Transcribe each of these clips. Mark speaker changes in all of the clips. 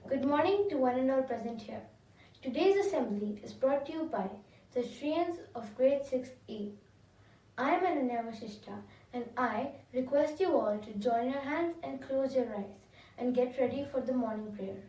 Speaker 1: Good morning to one and all present here. Today's assembly is brought to you by the Shreans of Grade 6E. I am Ananya Vasishta and I request you all to join your hands and close your eyes and get ready for the morning prayer.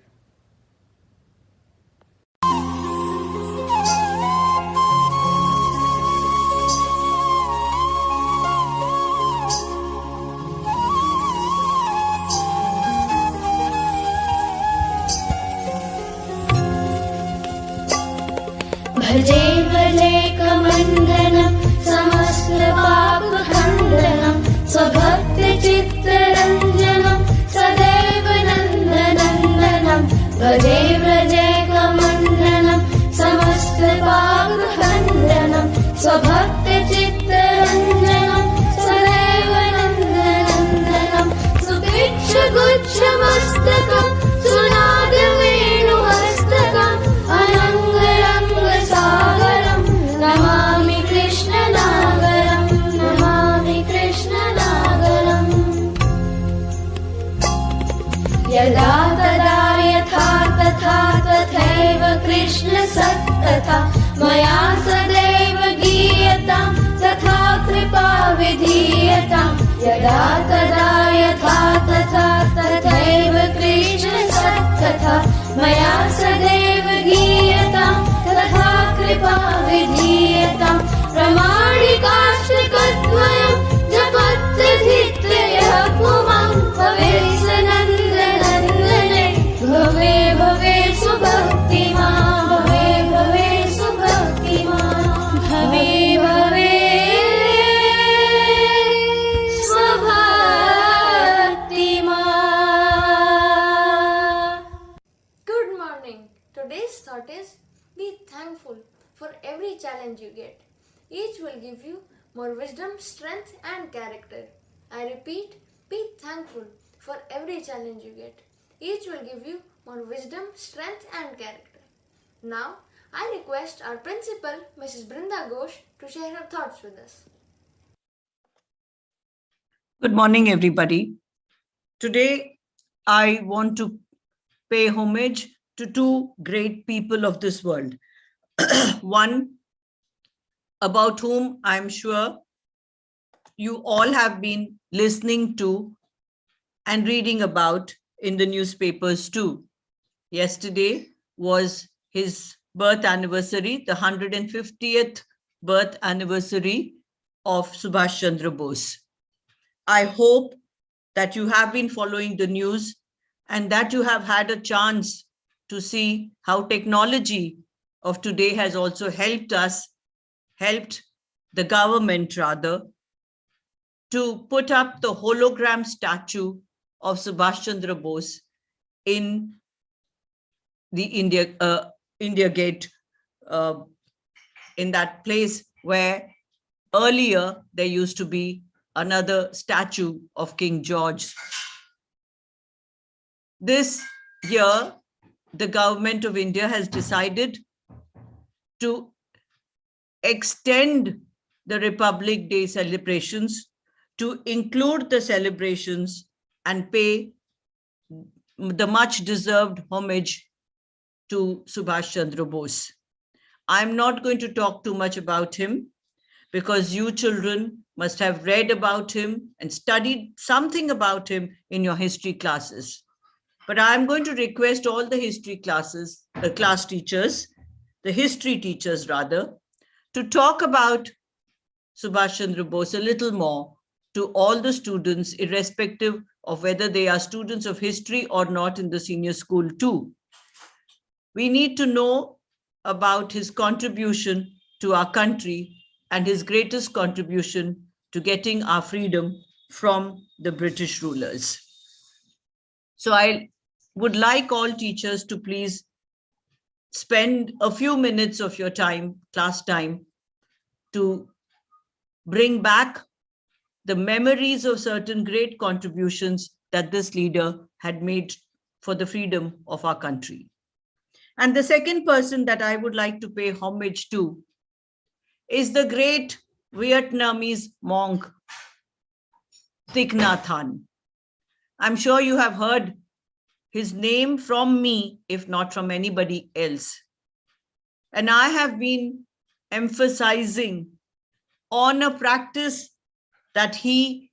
Speaker 2: भजे भजे कमण्डनं समस्तपापखण्डनं स्वभक्तचित्तरञ्जनं सदैव नन्दनन्दनं भजे भजे कमण्डनं समस्तपापखण्डनं स्वभक्तचित्तरञ्जनं सदैव नन्दनन्दनं सुभिक्षगुच्छमस्तकं सुनादवेणुहस्तकम् अनङ्गरङ्गसागरं नमामि कृष्णनागरं नमामि कृष्णनागरम् यदा तदा यथा तथा तथैव कृष्ण सत्तथा मया सदैव गीयतां तथा कृपा विधीयतां यदा तदा यथा तथा तथैव कृष्ण सत्तथा मया सदैव गीयतां तथा कृपा विधीयतां प्रमाणिकाश्रिकद्वयं जपत्यधित्रयः पुमां भवेत् स नन्दनन्दने भवे भवे सुभक्तिमान् भवे भवे सुभक्तिमान् भवे भवे स्वभक्तिमान्.
Speaker 1: Good morning. Today's thought is be thankful for every challenge you get. Each will give you more wisdom, strength and character. I repeat, be thankful for every challenge you get. Each will give you more wisdom, strength and character. Now, I request our principal, Mrs. Brinda Ghosh, to share her thoughts with us.
Speaker 3: Good morning, everybody. Today, I want to pay homage to two great people of this world. One, about whom I'm sure you all have been listening to and reading about in the newspapers too. Yesterday was his birth anniversary, the 150th birth anniversary of Subhash Chandra Bose. I hope that you have been following the news and that you have had a chance to see how technology of today has also helped the government rather, to put up the hologram statue of Subhash Chandra Bose in the India Gate, in that place where earlier there used to be another statue of King George. This year, the government of India has decided to extend the Republic Day celebrations to include the celebrations and pay the much deserved homage to Subhash Chandra Bose. I'm not going to talk too much about him because you children must have read about him and studied something about him in your history classes. But I'm going to request all the history classes, the class teachers, the history teachers rather, to talk about Subhash Chandra Bose a little more to all the students, irrespective of whether they are students of history or not in the senior school too. We need to know about his contribution to our country and his greatest contribution to getting our freedom from the British rulers. So I would like all teachers to please spend a few minutes of your time, class time, to bring back the memories of certain great contributions that this leader had made for the freedom of our country. And the second person that I would like to pay homage to is the great Vietnamese monk, Thich Nhat Hanh. I'm sure you have heard his name from me, if not from anybody else. And I have been emphasizing on a practice that he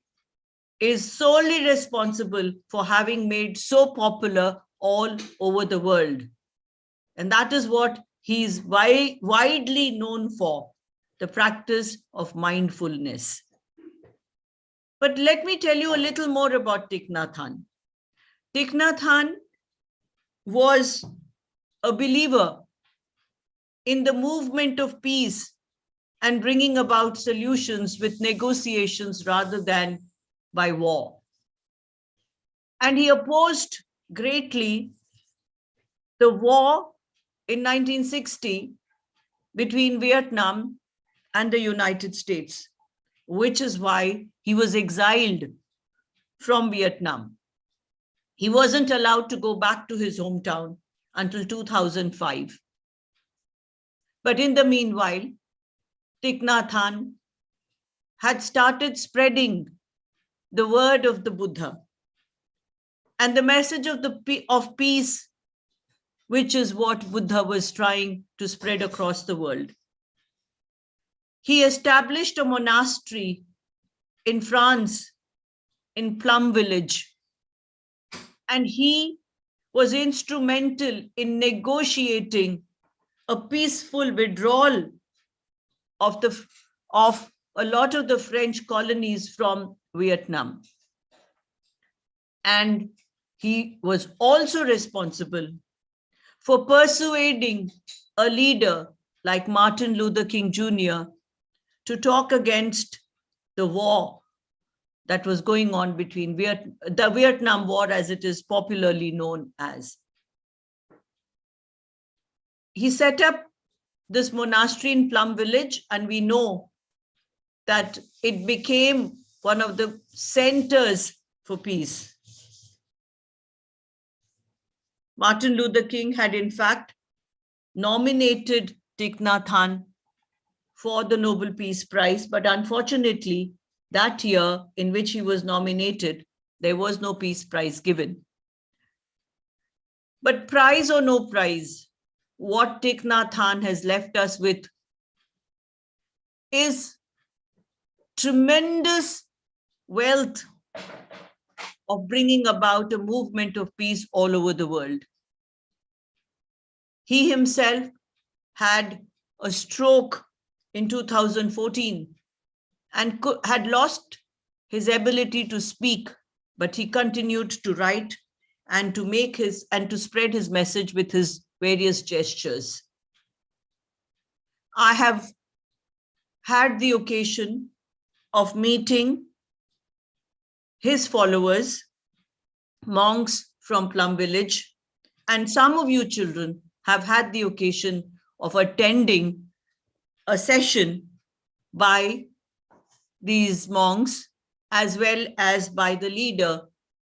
Speaker 3: is solely responsible for having made so popular all over the world. And that is what he is widely known for, the practice of mindfulness. But let me tell you a little more about Thich Nhat Hanh. Thich Nhat Hanh was a believer in the movement of peace and bringing about solutions with negotiations rather than by war. And he opposed greatly the war in 1960 between Vietnam and the United States, which is why he was exiled from Vietnam. He wasn't allowed to go back to his hometown until 2005. But in the meanwhile, Thich Nhat Hanh had started spreading the word of the Buddha and the message of peace, which is what Buddha was trying to spread across the world. He established a monastery in France, in Plum Village, and he was instrumental in negotiating a peaceful withdrawal of a lot of the French colonies from Vietnam. And he was also responsible for persuading a leader like Martin Luther King Jr. to talk against the war that was going on between the Vietnam War, as it is popularly known as. He set up this monastery in Plum Village, and we know that it became one of the centers for peace. Martin Luther King had, in fact, nominated Thich Nhat Hanh for the Nobel Peace Prize, but unfortunately, that year in which he was nominated, there was no Peace Prize given. But prize or no prize, what Thich Nhat Hanh has left us with is tremendous wealth of bringing about a movement of peace all over the world. He himself had a stroke in 2014 and had lost his ability to speak, but he continued to write and to spread his message with his various gestures. I have had the occasion of meeting his followers, monks from Plum Village, and some of you children have had the occasion of attending a session by these monks, as well as by the leader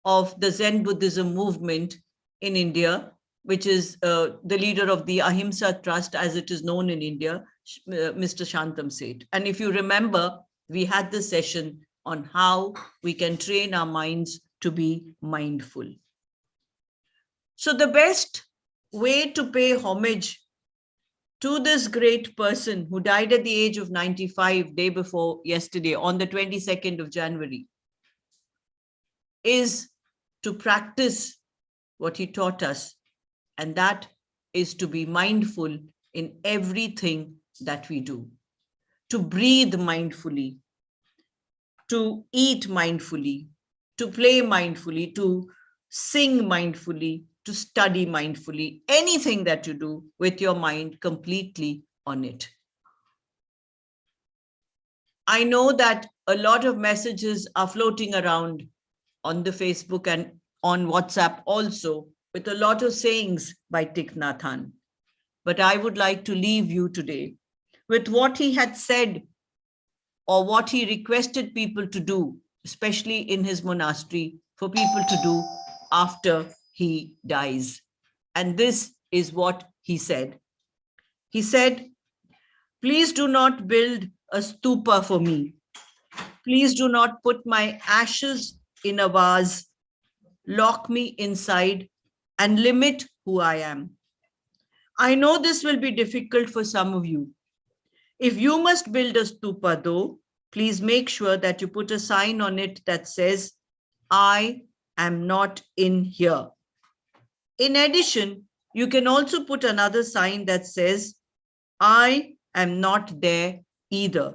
Speaker 3: of the Zen Buddhism movement in India, which is the leader of the Ahimsa Trust, as it is known in India, Mr. Shantam Seth. And if you remember, we had this session on how we can train our minds to be mindful. So the best way to pay homage to this great person who died at the age of 95, day before yesterday, on the 22nd of January, is to practice what he taught us, and that is to be mindful in everything that we do, to breathe mindfully, to eat mindfully, to play mindfully, to sing mindfully, to study mindfully, anything that you do with your mind completely on it. I know that a lot of messages are floating around on the Facebook and on WhatsApp also, with a lot of sayings by Thich Nhat Hanh. But I would like to leave you today with what he had said, or what he requested people to do, especially in his monastery, for people to do after he dies. And this is what he said. He said, "Please do not build a stupa for me. Please do not put my ashes in a vase, lock me inside, and limit who I am. I know this will be difficult for some of you. If you must build a stupa though, please make sure that you put a sign on it that says, I am not in here. In addition, you can also put another sign that says, I am not there either.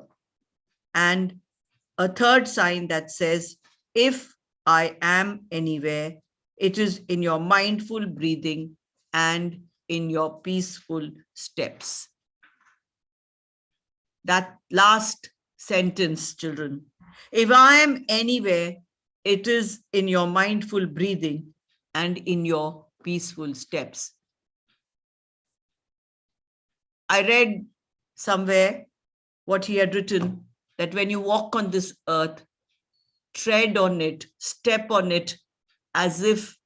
Speaker 3: And a third sign that says, if I am anywhere, it is in your mindful breathing and in your peaceful steps. That last sentence, children. If I am anywhere, it is in your mindful breathing and in your peaceful steps. I read somewhere what he had written, that when you walk on this earth, tread on it, step on it, as if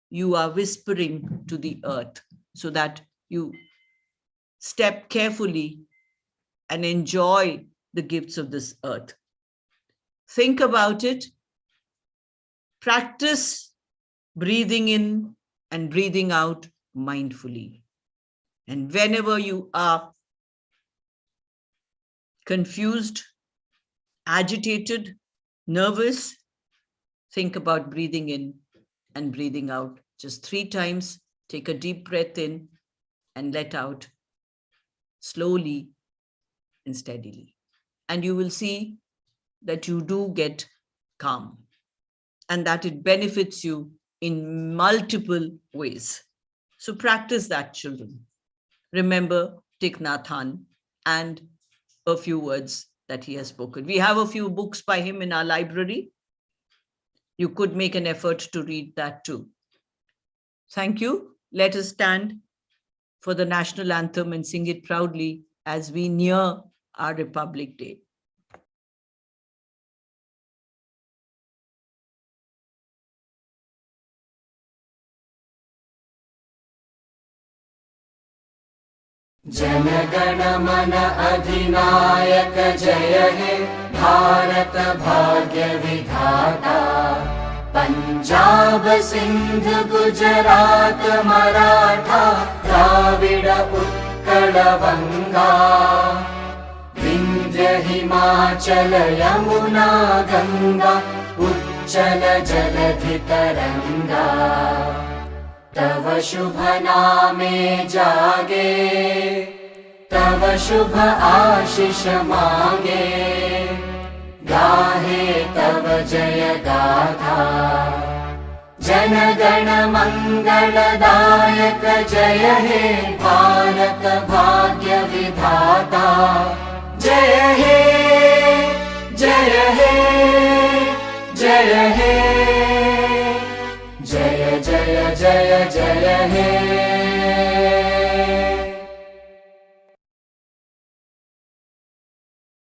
Speaker 3: you are whispering to the earth, so that you step carefully and enjoy the gifts of this earth. Think about it. Practice breathing in and breathing out mindfully. And whenever you are confused, agitated, nervous, think about breathing in and breathing out. Just 3 times, take a deep breath in and let out slowly and steadily. And you will see that you do get calm and that it benefits you in multiple ways. So practice that, children. Remember Thich Nhat Hanh and a few words that he has spoken. We have a few books by him in our library. You could make an effort to read that too. Thank you. Let us stand for the national anthem and sing it proudly as we near our Republic Day.
Speaker 2: जनगण मन अधिनायक जय हे भारत भाग्य विधाता पंजाब सिंध गुजरात मराठा द्राविड उत्कल बंगा विंध्य हिमाचल यमुना गंगा उच्चल जलधि तरंगा तव शुभ नामे जागे तव शुभ आशीष मांगे गाहे तव जय गाथा जन गण मंगलदायक जय हे भारत भाग्य विधाता जय हे जय हे जय हे जय जय जय जय हे